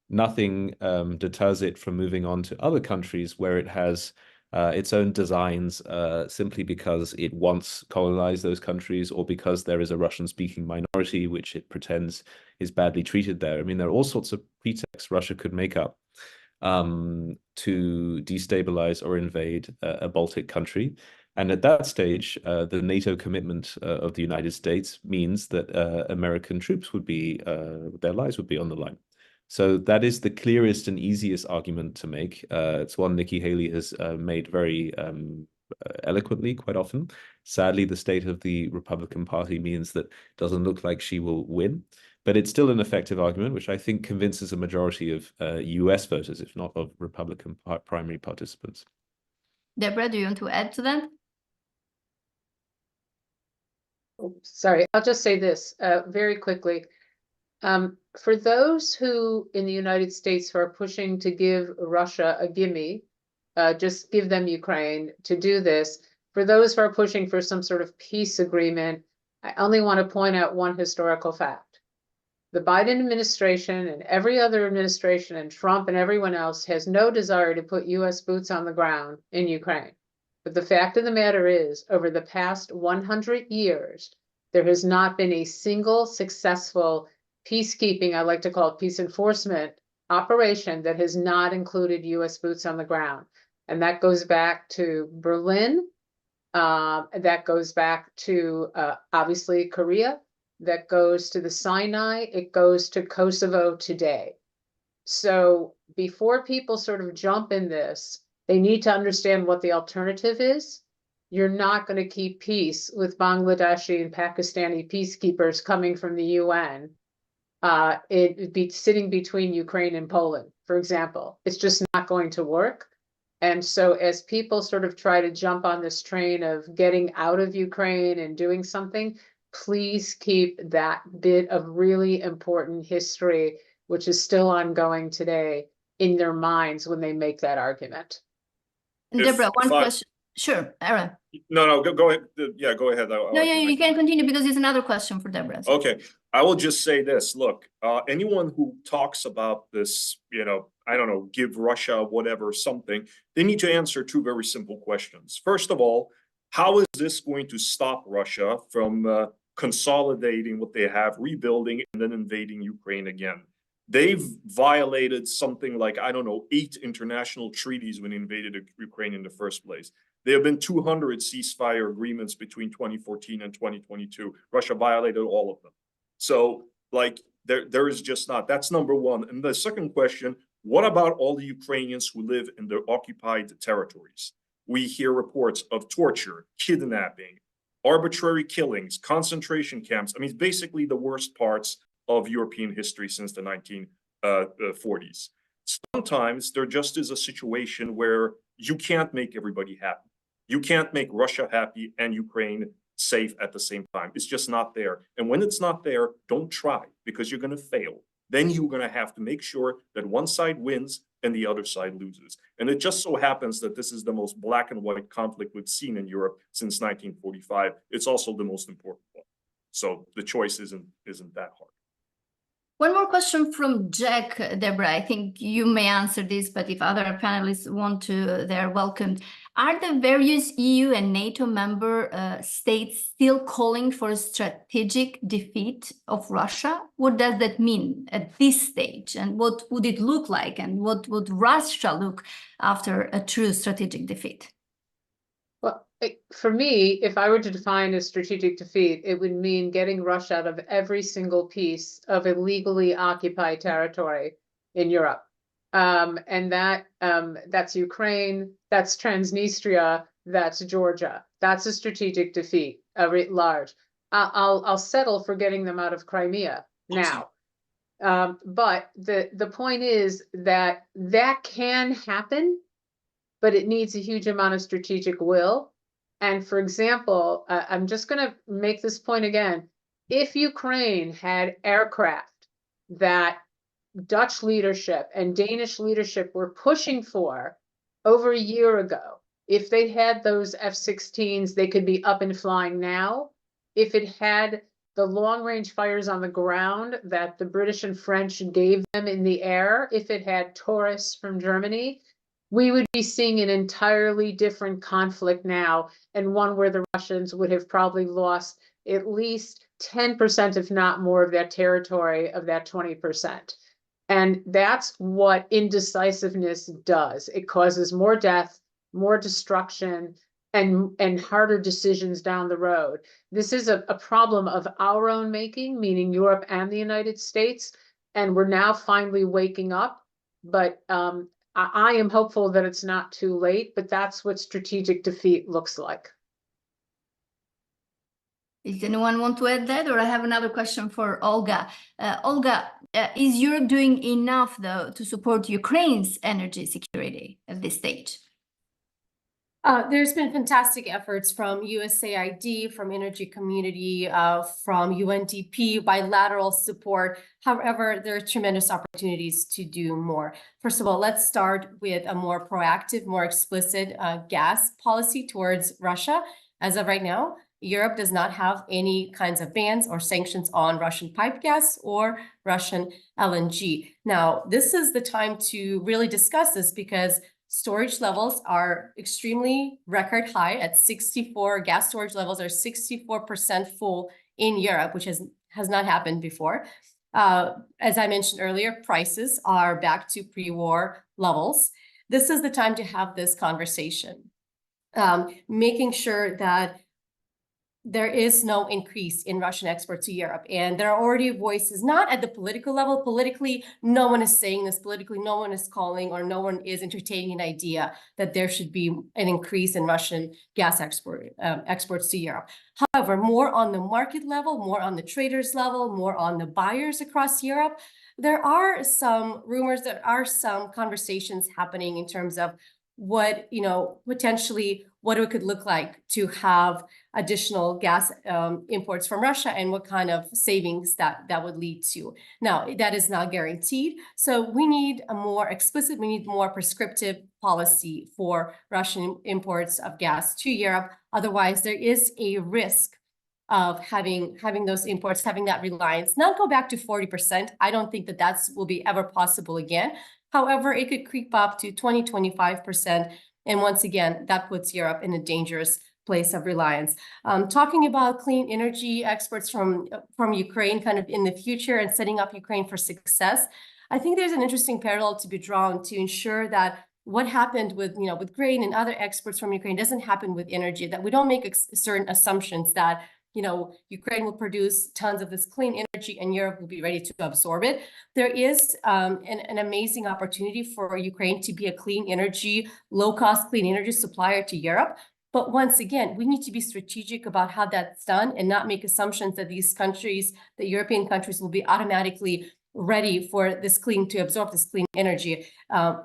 nothing deters it from moving on to other countries where it has its own designs simply because it wants to colonize those countries or because there is a Russian-speaking minority which it pretends is badly treated there. I mean, there are all sorts of pretexts Russia could make up to destabilize or invade a Baltic country. And at that stage, the NATO commitment of the United States means that American troops would be, their lives would be on the line. So that is the clearest and easiest argument to make. It's one Nikki Haley has made very eloquently quite often. Sadly, the state of the Republican Party means that it doesn't look like she will win. But it's still an effective argument, which I think convinces a majority of US voters, if not of Republican primary participants. Deborah, do you want to add to that? Oh, sorry, I'll just say this very quickly. For those who in the United States who are pushing to give Russia a gimme, just give them Ukraine to do this, for those who are pushing for some sort of peace agreement, I only want to point out one historical fact. The Biden administration and every other administration and Trump and everyone else has no desire to put US boots on the ground in Ukraine. But the fact of the matter is, over the past 100 years, there has not been a single successful peacekeeping, I like to call it peace enforcement operation that has not included US boots on the ground. And that goes back to Berlin, that goes back to obviously Korea, that goes to the Sinai, it goes to Kosovo today. So before people sort of jump in this, they need to understand what the alternative is. You're not going to keep peace with Bangladeshi and Pakistani peacekeepers coming from the UN. It'd be sitting between Ukraine and Poland, for example. It's just not going to work. And so as people sort of try to jump on this train of getting out of Ukraine and doing something, please keep that bit of really important history, which is still ongoing today, in their minds when they make that argument. And Deborah, one question. Sure, Aaron. No, go ahead. Yeah, go ahead. You can continue because there's another question for Deborah. So. Okay, I will just say this. Look, anyone who talks about this, I don't know, give Russia whatever, something, they need to answer two very simple questions. First of all, how is this going to stop Russia from consolidating what they have, rebuilding, and then invading Ukraine again? They've violated something like, I don't know, 8 international treaties when they invaded Ukraine in the first place. There have been 200 ceasefire agreements between 2014 and 2022. Russia violated all of them. So, like, There is just not. That's number one. And the second question, what about all the Ukrainians who live in the occupied territories? We hear reports of torture, kidnapping, arbitrary killings, concentration camps. I mean, basically the worst parts of European history since the 1940s. Sometimes there just is a situation where you can't make everybody happy. You can't make Russia happy and Ukraine safe at the same time. It's just not there. And when it's not there, don't try, because you're going to fail. Then you're going to have to make sure that one side wins and the other side loses. And it just so happens that this is the most black and white conflict we've seen in Europe since 1945. It's also the most important one. So the choice isn't that hard. One more question from Jack, Deborah. I think you may answer this, but if other panelists want to, they're welcomed. Are the various EU and NATO member states still calling for a strategic defeat of Russia? What does that mean at this stage? And what would it look like? And what would Russia look after a true strategic defeat? Well, for me, if I were to define a strategic defeat, it would mean getting Russia out of every single piece of illegally occupied territory in Europe. And that's Ukraine, that's Transnistria, that's Georgia. That's a strategic defeat, writ large. I'll settle for getting them out of Crimea now. But the point is that can happen, but it needs a huge amount of strategic will. And for example, I'm just going to make this point again. If Ukraine had aircraft that Dutch leadership and Danish leadership were pushing for over a year ago, if they had those F-16s, they could be up and flying now. If it had the long-range fires on the ground that the British and French gave them in the air, if it had Taurus from Germany, we would be seeing an entirely different conflict now, and one where the Russians would have probably lost at least 10%, if not more, of their territory of that 20%. And that's what indecisiveness does. It causes more death, more destruction, and harder decisions down the road. This is a problem of our own making, meaning Europe and the United States, and we're now finally waking up. But I am hopeful that it's not too late, but that's what strategic defeat looks like. Does anyone want to add that? Or I have another question for Olga. Olga, is Europe doing enough, though, to support Ukraine's energy security at this stage? There's been fantastic efforts from USAID, from Energy Community, from UNDP, bilateral support. However, there are tremendous opportunities to do more. First of all, let's start with a more proactive, more explicit gas policy towards Russia. As of right now, Europe does not have any kinds of bans or sanctions on Russian pipe gas or Russian LNG. Now, this is the time to really discuss this, because storage levels are extremely record high at 64. Gas storage levels are 64% full in Europe, which has not happened before. As I mentioned earlier, prices are back to pre-war levels. This is the time to have this conversation, making sure that there is no increase in Russian exports to Europe. And there are already voices, not at the political level. Politically, no one is saying this. Politically, no one is calling, or no one is entertaining an idea that there should be an increase in Russian gas exports to Europe. However, more on the market level, more on the traders level, more on the buyers across Europe, there are some rumors, there are some conversations happening in terms of what, potentially what it could look like to have additional gas imports from Russia, and what kind of savings that would lead to. Now, that is not guaranteed. So we need a more explicit, we need more prescriptive policy for Russian imports of gas to Europe. Otherwise, there is a risk of having those imports, having that reliance, not go back to 40%. I don't think that will be ever possible again. However, it could creep up to 20, 25%. And once again, that puts Europe in a dangerous place of reliance. Talking about clean energy exports from Ukraine kind of in the future and setting up Ukraine for success, I think there's an interesting parallel to be drawn to ensure that what happened with grain and other exports from Ukraine doesn't happen with energy, that we don't make certain assumptions that Ukraine will produce tons of this clean energy and Europe will be ready to absorb it. There is an amazing opportunity for Ukraine to be a clean energy, low-cost clean energy supplier to Europe. But once again, we need to be strategic about how that's done and not make assumptions that these countries, the European countries, will be automatically ready for this to absorb this clean energy.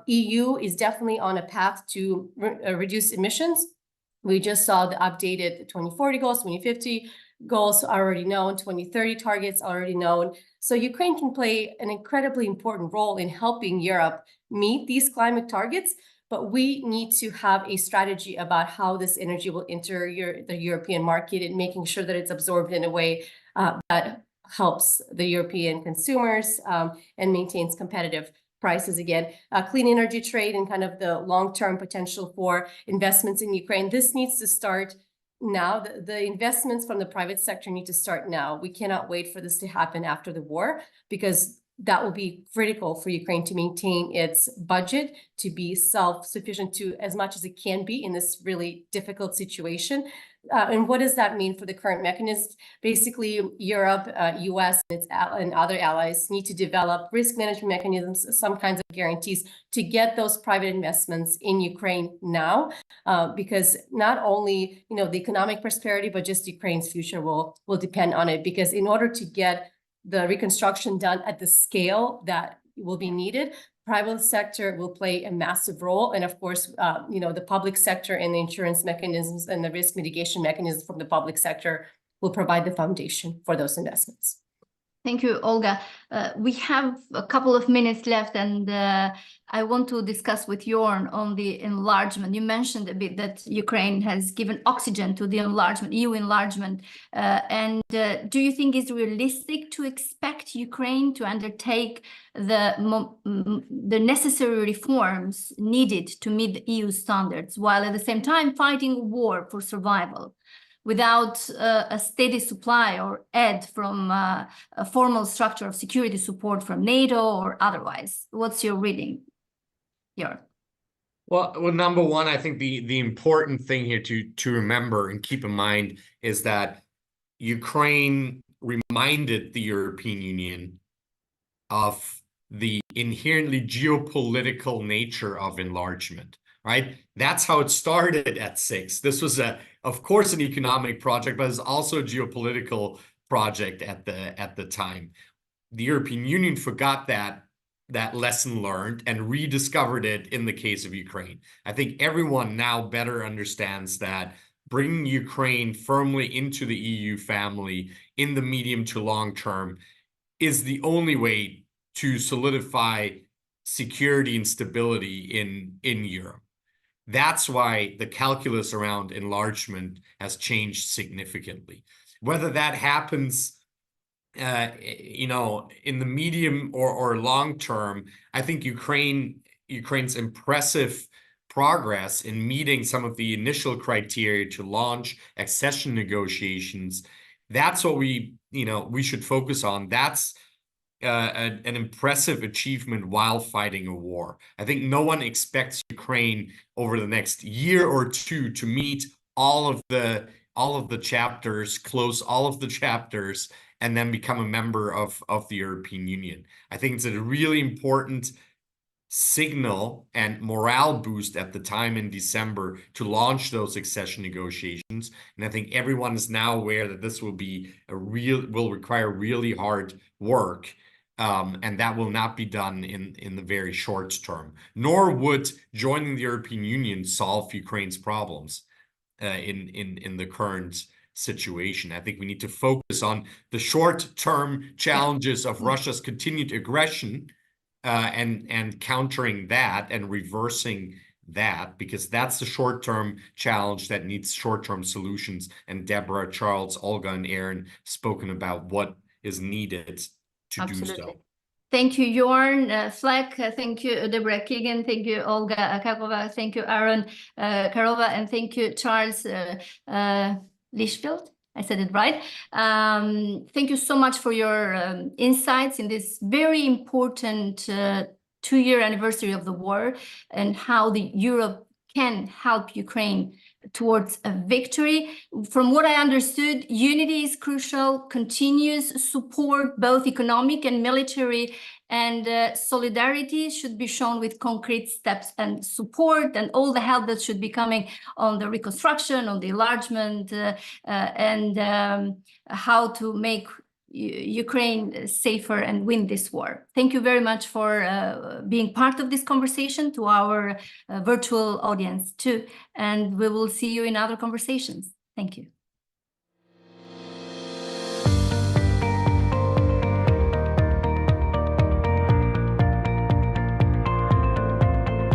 EU is definitely on a path to reduce emissions. We just saw the updated 2040 goals, 2050 goals already known, 2030 targets already known. So Ukraine can play an incredibly important role in helping Europe meet these climate targets, but we need to have a strategy about how this energy will enter the European market and making sure that it's absorbed in a way that helps the European consumers and maintains competitive prices again. Clean energy trade and kind of the long-term potential for investments in Ukraine. This needs to start now. The investments from the private sector need to start now. We cannot wait for this to happen after the war, because that will be critical for Ukraine to maintain its budget, to be self-sufficient to as much as it can be in this really difficult situation. And what does that mean for the current mechanisms? Basically, Europe, US, and other allies need to develop risk management mechanisms, some kinds of guarantees to get those private investments in Ukraine now, because not only the economic prosperity, but just Ukraine's future will depend on it. Because in order to get the reconstruction done at the scale that will be needed, private sector will play a massive role. And of course, the public sector and the insurance mechanisms and the risk mitigation mechanisms from the public sector will provide the foundation for those investments. Thank you, Olga. We have a couple of minutes left, and I want to discuss with Jorn on the enlargement. You mentioned a bit that Ukraine has given oxygen to the enlargement, EU enlargement. Do you think it's realistic to expect Ukraine to undertake the necessary reforms needed to meet the EU standards, while at the same time fighting a war for survival, without a steady supply or aid from a formal structure of security support from NATO or otherwise? What's your reading here? Well, number one, I think the important thing here to remember and keep in mind is that Ukraine reminded the European Union of the inherently geopolitical nature of enlargement. Right? That's how it started at 6. This was, of course, an economic project, but it's also a geopolitical project at the time. The European Union forgot that lesson learned and rediscovered it in the case of Ukraine. I think everyone now better understands that bringing Ukraine firmly into the EU family in the medium to long term is the only way to solidify security and stability in Europe. That's why the calculus around enlargement has changed significantly. Whether that happens, in the medium or long term, I think Ukraine's impressive progress in meeting some of the initial criteria to launch accession negotiations, that's what we should focus on. That's an impressive achievement while fighting a war. I think no one expects Ukraine over the next year or two to meet all of the chapters, close all of the chapters, and then become a member of the European Union. I think it's a really important signal and morale boost at the time in December to launch those accession negotiations. And I think everyone is now aware that this will require really hard work. And that will not be done in the very short term, nor would joining the European Union solve Ukraine's problems in the current situation. I think we need to focus on the short-term challenges of Russia's continued aggression and countering that and reversing that, because that's the short-term challenge that needs short-term solutions. And Deborah, Charles, Olga, and Aaron spoken about what is needed to do so. Thank you, Jorn Fleck. Thank you, Deborah Keegan. Thank you, Olga Kakova. Thank you, Aaron Karova. And thank you, Charles Lichfield. I said it right. Thank you so much for your insights in this very important 2-year anniversary of the war, and how Europe can help Ukraine towards a victory. From what I understood, unity is crucial, continuous support, both economic and military, and solidarity should be shown with concrete steps and support, and all the help that should be coming on the reconstruction, on the enlargement, and how to make Ukraine safer and win this war. Thank you very much for being part of this conversation, to our virtual audience too, and we will see you in other conversations. Thank you.